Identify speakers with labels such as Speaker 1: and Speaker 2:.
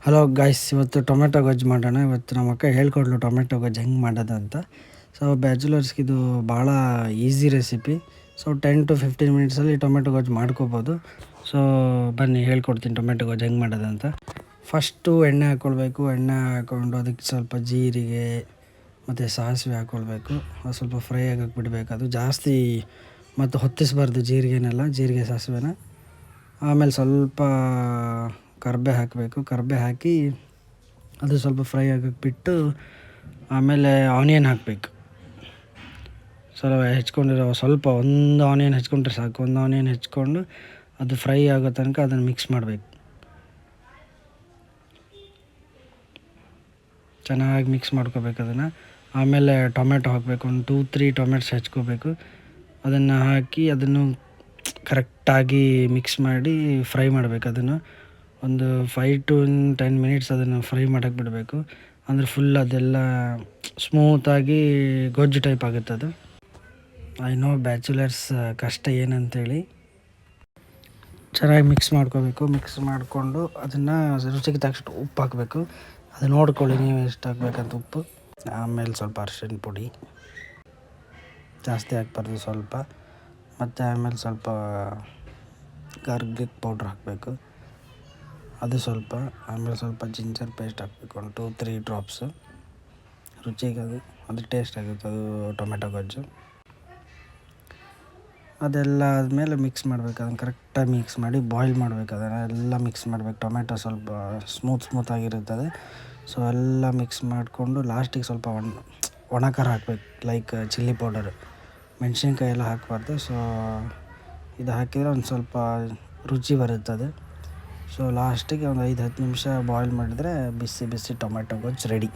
Speaker 1: Hello guys, ಇವತ್ತು tomato ಗೊಜ್ಜು ಮಾಡೋಣ. ಇವತ್ತು ನಮ್ಮ ಅಕ್ಕ ಹೇಳ್ಕೊಡ್ಲು ಟೊಮೆಟೊ ಗೊಜ್ಜು ಹೆಂಗೆ ಮಾಡೋದು ಅಂತ. ಸೊ ಬ್ಯಾಚುಲರ್ಸ್ಗೆ ಇದು ಭಾಳ ಈಸಿ ರೆಸಿಪಿ. ಸೊ 10 to 15 ಮಿನಿಟ್ಸಲ್ಲಿ ಟೊಮೆಟೊ ಗೊಜ್ಜು ಮಾಡ್ಕೋಬೋದು. ಸೊ ಬನ್ನಿ ಹೇಳ್ಕೊಡ್ತೀನಿ ಟೊಮೆಟೊ ಗೊಜ್ಜು ಹೆಂಗೆ ಮಾಡೋದು ಅಂತ. ಫಸ್ಟು ಎಣ್ಣೆ ಹಾಕ್ಕೊಳ್ಬೇಕು. ಎಣ್ಣೆ ಹಾಕ್ಕೊಂಡು ಅದಕ್ಕೆ ಸ್ವಲ್ಪ ಜೀರಿಗೆ ಮತ್ತು ಸಾಸಿವೆ ಹಾಕ್ಕೊಳ್ಬೇಕು. ಅದು ಸ್ವಲ್ಪ ಫ್ರೈ ಆಗಕ್ಕೆ ಬಿಡಬೇಕು. ಅದು ಜಾಸ್ತಿ ಮತ್ತು ಹೊತ್ತಿಸಬಾರ್ದು ಜೀರಿಗೆ ಸಾಸಿವೆನ. ಆಮೇಲೆ ಸ್ವಲ್ಪ ಕರಿಬೇವು ಹಾಕಬೇಕು. ಕರಿಬೇವು ಹಾಕಿ ಅದು ಸ್ವಲ್ಪ ಫ್ರೈ ಆಗಕ್ಕೆ ಬಿಟ್ಟು ಆಮೇಲೆ ಆನಿಯನ್ ಹಾಕಬೇಕು. ಸ್ವಲ್ಪ ಒಂದು ಆನಿಯನ್ ಹೆಚ್ಕೊಂಡ್ರೆ ಸಾಕು. ಒಂದು ಆನಿಯನ್ ಹೆಚ್ಕೊಂಡು ಅದು ಫ್ರೈ ಆಗೋ ತನಕ ಅದನ್ನು ಮಿಕ್ಸ್ ಮಾಡಬೇಕು. ಚೆನ್ನಾಗಿ ಮಿಕ್ಸ್ ಮಾಡ್ಕೋಬೇಕು ಅದನ್ನು. ಆಮೇಲೆ ಟೊಮೆಟೊ ಹಾಕಬೇಕು. ಒಂದು 2-3 ಟೊಮೆಟೊಸ್ ಹೆಚ್ಕೋಬೇಕು. ಅದನ್ನು ಹಾಕಿ ಅದನ್ನು ಕರೆಕ್ಟಾಗಿ ಮಿಕ್ಸ್ ಮಾಡಿ ಫ್ರೈ ಮಾಡಬೇಕು. ಅದನ್ನು ಒಂದು 5 to 10 ಮಿನಿಟ್ಸ್ ಅದನ್ನು ಫ್ರೈ ಮಾಡೋಕ್ಕೆ ಬಿಡಬೇಕು. ಅಂದರೆ ಫುಲ್ ಅದೆಲ್ಲ ಸ್ಮೂತಾಗಿ ಗೊಜ್ಜು ಟೈಪ್ ಆಗುತ್ತೆ ಅದು. ಐ ನೋ ಬ್ಯಾಚುಲರ್ಸ್ ಕಷ್ಟ ಏನಂತೇಳಿ. ಚೆನ್ನಾಗಿ ಮಿಕ್ಸ್ ಮಾಡ್ಕೋಬೇಕು. ಮಿಕ್ಸ್ ಮಾಡಿಕೊಂಡು ಅದನ್ನು ರುಚಿಗೆ ತಕ್ಕಷ್ಟು ಉಪ್ಪು ಹಾಕಬೇಕು. ಅದು ನೋಡ್ಕೊಳ್ಳಿ ನೀವು ಎಷ್ಟು ಹಾಕ್ಬೇಕಂತ ಉಪ್ಪು. ಆಮೇಲೆ ಸ್ವಲ್ಪ ಅರಿಶಿನ ಪುಡಿ ಜಾಸ್ತಿ ಹಾಕ್ಬಾರ್ದು, ಸ್ವಲ್ಪ. ಮತ್ತು ಆಮೇಲೆ ಸ್ವಲ್ಪ ಗಾರ್ಲಿಕ್ ಪೌಡ್ರ್ ಹಾಕಬೇಕು, ಅದು ಸ್ವಲ್ಪ. ಆಮೇಲೆ ಸ್ವಲ್ಪ ಜಿಂಜರ್ ಪೇಸ್ಟ್ ಹಾಕಬೇಕು, ಒಂದು 2-3 ಡ್ರಾಪ್ಸು. ರುಚಿಗೆ ಅದು ಟೇಸ್ಟ್ ಆಗುತ್ತೆ, ಅದು ಟೊಮೆಟೊ ಗೊಜ್ಜು. ಅದೆಲ್ಲ ಆದಮೇಲೆ ಮಿಕ್ಸ್ ಮಾಡಬೇಕು. ಅದನ್ನು ಕರೆಕ್ಟಾಗಿ ಮಿಕ್ಸ್ ಮಾಡಿ ಬಾಯ್ಲ್ ಮಾಡಬೇಕು. ಅದನ್ನೆಲ್ಲ ಮಿಕ್ಸ್ ಮಾಡಬೇಕು. ಟೊಮೆಟೊ ಸ್ವಲ್ಪ ಸ್ಮೂತಾಗಿರುತ್ತದೆ. ಸೊ ಎಲ್ಲ ಮಿಕ್ಸ್ ಮಾಡಿಕೊಂಡು ಲಾಸ್ಟಿಗೆ ಸ್ವಲ್ಪ ಒಣ ಖಾರ ಹಾಕಬೇಕು, ಲೈಕ್ ಚಿಲ್ಲಿ ಪೌಡರ್. ಮೆಣಸಿನ್ಕಾಯಿ ಎಲ್ಲ ಹಾಕಬಾರ್ದು. ಸೊ ಇದು ಹಾಕಿದರೆ ಒಂದು ಸ್ವಲ್ಪ ರುಚಿ ಬರುತ್ತದೆ. ಸೊ ಲಾಸ್ಟಿಗೆ ಒಂದು 5-10 ನಿಮಿಷ ಬಾಯ್ಲ್ ಮಾಡಿದರೆ ಬಿಸಿ ಬಿಸಿ ಟೊಮೆಟೊ ಗೊಜ್ಜು ರೆಡಿ.